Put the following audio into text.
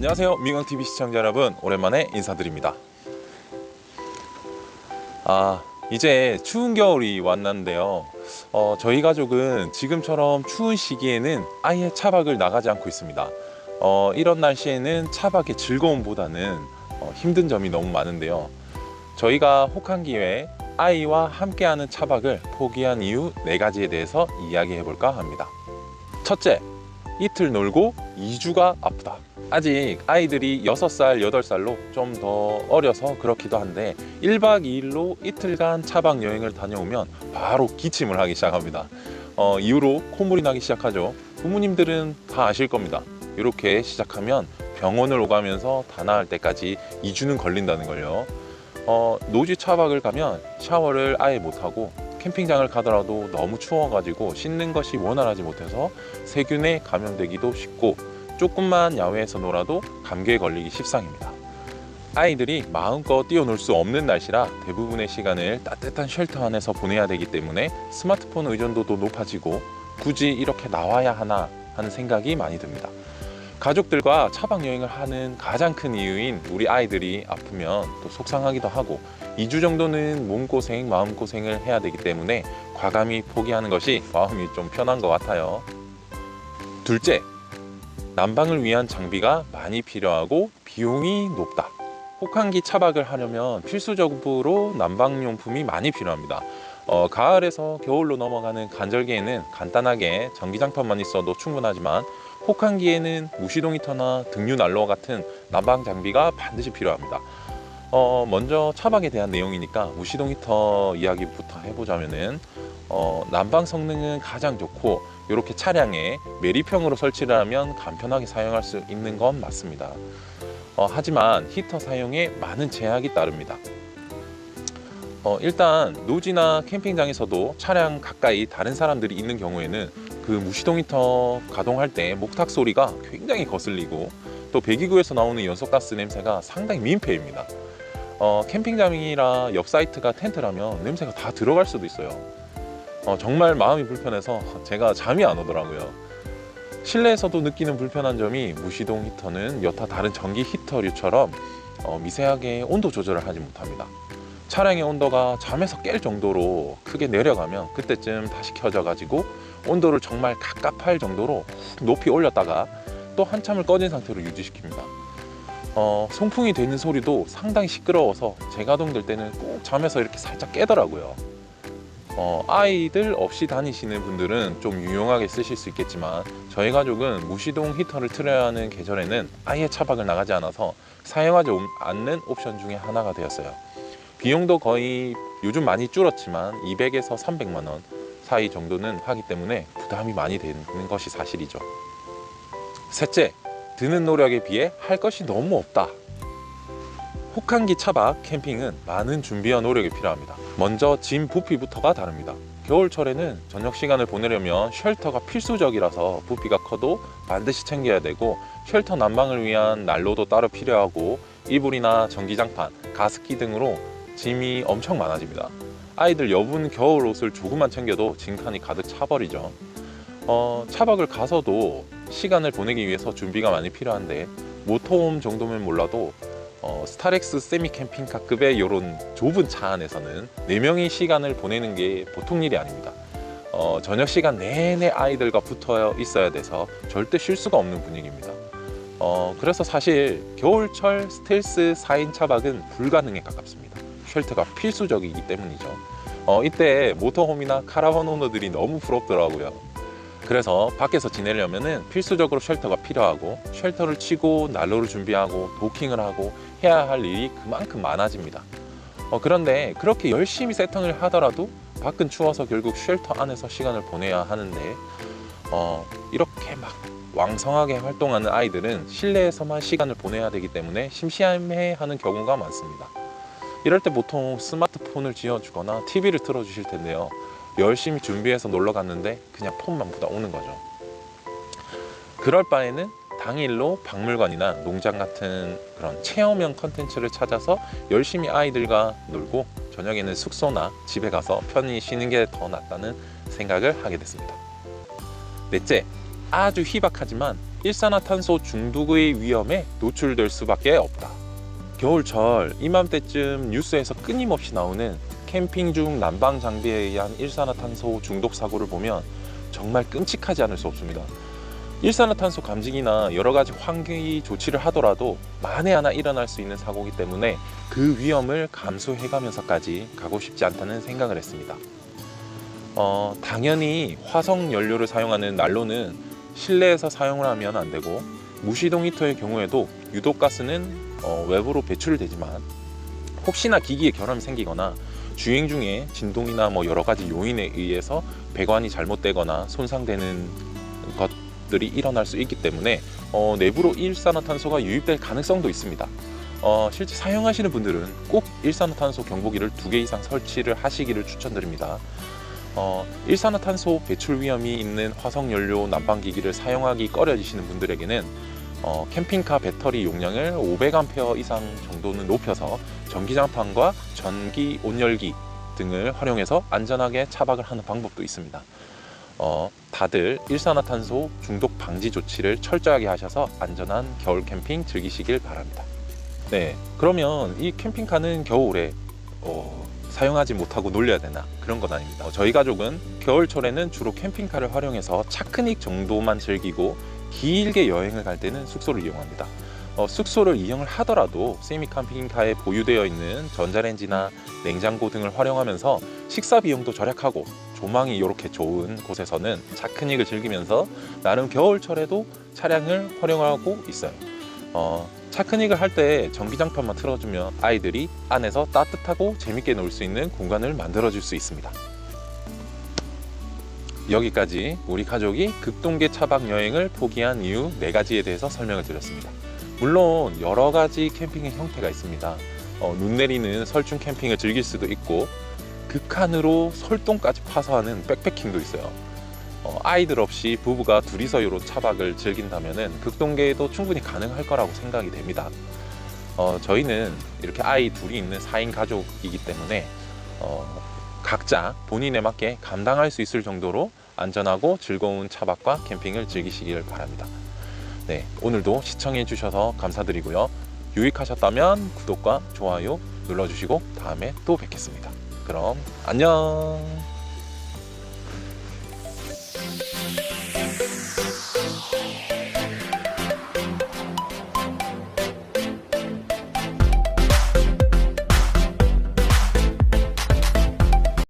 안녕하세요, 민광TV 시청자 여러분, 오랜만에 인사드립니다. 이제 추운 겨울이 왔는데요. 저희 가족은 지금처럼 추운 시기에는 아예 차박을 나가지 않고 있습니다. 이런 날씨에는 차박의 즐거움보다는 힘든 점이 너무 많은데요. 저희가 혹한기회에 아이와 함께하는 차박을 포기한 이유 4가지에 대해서 이야기해 볼까 합니다. 첫째, 이틀 놀고 2주가 아프다. 아직 아이들이 6살, 8살로 좀 더 어려서 그렇기도 한데 1박 2일로 이틀간 차박 여행을 다녀오면 바로 기침을 하기 시작합니다. 이후로 콧물이 나기 시작하죠. 부모님들은 다 아실 겁니다. 이렇게 시작하면 병원을 오가면서 다 나을 때까지 2주는 걸린다는 걸요. 노지 차박을 가면 샤워를 아예 못하고 캠핑장을 가더라도 너무 추워가지고 씻는 것이 원활하지 못해서 세균에 감염되기도 쉽고 조금만 야외에서 놀아도 감기에 걸리기 십상입니다. 아이들이 마음껏 뛰어놀 수 없는 날씨라 대부분의 시간을 따뜻한 쉘터 안에서 보내야 되기 때문에 스마트폰 의존도도 높아지고 굳이 이렇게 나와야 하나 하는 생각이 많이 듭니다. 가족들과 차박 여행을 하는 가장 큰 이유인 우리 아이들이 아프면 또 속상하기도 하고 2주 정도는 몸고생, 마음고생을 해야 되기 때문에 과감히 포기하는 것이 마음이 좀 편한 것 같아요. 둘째, 난방을 위한 장비가 많이 필요하고 비용이 높다. 혹한기 차박을 하려면 필수적으로 난방용품이 많이 필요합니다. 가을에서 겨울로 넘어가는 간절기에는 간단하게 전기장판만 있어도 충분하지만 혹한기에는 무시동 히터나 등유 난로 같은 난방 장비가 반드시 필요합니다. 먼저 차박에 대한 내용이니까 무시동 히터 이야기부터 해보자면은 난방 성능은 가장 좋고 이렇게 차량에 매립형으로 설치를 하면 간편하게 사용할 수 있는 건 맞습니다. 하지만 히터 사용에 많은 제약이 따릅니다. 일단 노지나 캠핑장에서도 차량 가까이 다른 사람들이 있는 경우에는 그 무시동 히터 가동할 때 목탁 소리가 굉장히 거슬리고 또 배기구에서 나오는 연소가스 냄새가 상당히 민폐입니다. 캠핑장이라 옆 사이트가 텐트라면 냄새가 다 들어갈 수도 있어요. 정말 마음이 불편해서 제가 잠이 안 오더라고요. 실내에서도 느끼는 불편한 점이 무시동 히터는 여타 다른 전기 히터류처럼 미세하게 온도 조절을 하지 못합니다. 차량의 온도가 잠에서 깰 정도로 크게 내려가면 그때쯤 다시 켜져 가지고 온도를 정말 갑갑할 정도로 높이 올렸다가 또 한참을 꺼진 상태로 유지시킵니다. 송풍이 되는 소리도 상당히 시끄러워서 재가동될 때는 꼭 잠에서 이렇게 살짝 깨더라고요. 아이들 없이 다니시는 분들은 좀 유용하게 쓰실 수 있겠지만 저희 가족은 무시동 히터를 틀어야 하는 계절에는 아예 차박을 나가지 않아서 사용하지 않는 옵션 중에 하나가 되었어요. 비용도 거의 요즘 많이 줄었지만 200에서 300만 원 사이 정도는 하기 때문에 부담이 많이 되는 것이 사실이죠. 셋째, 드는 노력에 비해 할 것이 너무 없다. 혹한기 차박 캠핑은 많은 준비와 노력이 필요합니다. 먼저 짐 부피부터가 다릅니다. 겨울철에는 저녁 시간을 보내려면 쉘터가 필수적이라서 부피가 커도 반드시 챙겨야 되고 쉘터 난방을 위한 난로도 따로 필요하고 이불이나 전기장판, 가습기 등으로 짐이 엄청 많아집니다. 아이들 여분 겨울 옷을 조금만 챙겨도 짐칸이 가득 차버리죠. 차박을 가서도 시간을 보내기 위해서 준비가 많이 필요한데 모터홈 정도면 몰라도 스타렉스 세미 캠핑카급의 이런 좁은 차 안에서는 4명이 시간을 보내는 게 보통 일이 아닙니다. 저녁 시간 내내 아이들과 붙어 있어야 돼서 절대 쉴 수가 없는 분위기입니다. 그래서 사실 겨울철 스텔스 4인 차박은 불가능에 가깝습니다. 쉘터가 필수적이기 때문이죠. 이때 모터홈이나 카라반 오너들이 너무 부럽더라고요. 그래서 밖에서 지내려면 필수적으로 쉘터가 필요하고 쉘터를 치고 난로를 준비하고 도킹을 하고 해야 할 일이 그만큼 많아집니다. 그런데 그렇게 열심히 세팅을 하더라도 밖은 추워서 결국 쉘터 안에서 시간을 보내야 하는데 이렇게 막 왕성하게 활동하는 아이들은 실내에서만 시간을 보내야 되기 때문에 심심해하는 경우가 많습니다. 이럴 때 보통 스마트폰을 쥐어주거나 TV를 틀어주실 텐데요. 열심히 준비해서 놀러 갔는데 그냥 폰만 보다 오는 거죠. 그럴 바에는 당일로 박물관이나 농장 같은 그런 체험형 컨텐츠를 찾아서 열심히 아이들과 놀고 저녁에는 숙소나 집에 가서 편히 쉬는 게 더 낫다는 생각을 하게 됐습니다. 넷째, 아주 희박하지만 일산화탄소 중독의 위험에 노출될 수밖에 없다. 겨울철 이맘때쯤 뉴스에서 끊임없이 나오는 캠핑 중 난방 장비에 의한 일산화탄소 중독 사고를 보면 정말 끔찍하지 않을 수 없습니다. 일산화탄소 감지기나 여러 가지 환기 조치를 하더라도 만에 하나 일어날 수 있는 사고이기 때문에 그 위험을 감수해가면서까지 가고 싶지 않다는 생각을 했습니다. 당연히 화석 연료를 사용하는 난로는 실내에서 사용을 하면 안 되고, 무시동 히터의 경우에도 유독가스는 외부로 배출되지만 혹시나 기기에 결함이 생기거나 주행 중에 진동이나 여러 가지 요인에 의해서 배관이 잘못되거나 손상되는 것들이 일어날 수 있기 때문에 내부로 일산화탄소가 유입될 가능성도 있습니다. 실제 사용하시는 분들은 꼭 일산화탄소 경보기를 2개 이상 설치를 하시기를 추천드립니다. 일산화탄소 배출 위험이 있는 화석연료 난방기기를 사용하기 꺼려지시는 분들에게는 캠핑카 배터리 용량을 500A 이상 정도는 높여서 전기장판과 전기 온열기 등을 활용해서 안전하게 차박을 하는 방법도 있습니다. 다들 일산화탄소 중독 방지 조치를 철저하게 하셔서 안전한 겨울 캠핑 즐기시길 바랍니다. 네, 그러면 이 캠핑카는 겨울에 사용하지 못하고 놀려야 되나? 그런 건 아닙니다. 저희 가족은 겨울철에는 주로 캠핑카를 활용해서 차크닉 정도만 즐기고 길게 여행을 갈 때는 숙소를 이용합니다. 숙소를 이용을 하더라도 세미 캠핑카에 보유되어 있는 전자레인지나 냉장고 등을 활용하면서 식사 비용도 절약하고 조망이 이렇게 좋은 곳에서는 차크닉을 즐기면서 나름 겨울철에도 차량을 활용하고 있어요. 차크닉을 할 때 전기장판만 틀어주면 아이들이 안에서 따뜻하고 재밌게 놀 수 있는 공간을 만들어 줄 수 있습니다. 여기까지 우리 가족이 극동계 차박 여행을 포기한 이유 4가지에 대해서 설명을 드렸습니다. 물론 여러 가지 캠핑의 형태가 있습니다. 눈 내리는 설중 캠핑을 즐길 수도 있고, 극한으로 설동까지 파서 하는 백패킹도 있어요. 아이들 없이 부부가 둘이서 요런 차박을 즐긴다면 극동계에도 충분히 가능할 거라고 생각이 됩니다. 저희는 이렇게 아이 둘이 있는 4인 가족이기 때문에 각자 본인에 맞게 감당할 수 있을 정도로 안전하고 즐거운 차박과 캠핑을 즐기시길 바랍니다. 네, 오늘도 시청해 주셔서 감사드리고요. 유익하셨다면 구독과 좋아요 눌러주시고 다음에 또 뵙겠습니다. 그럼 안녕.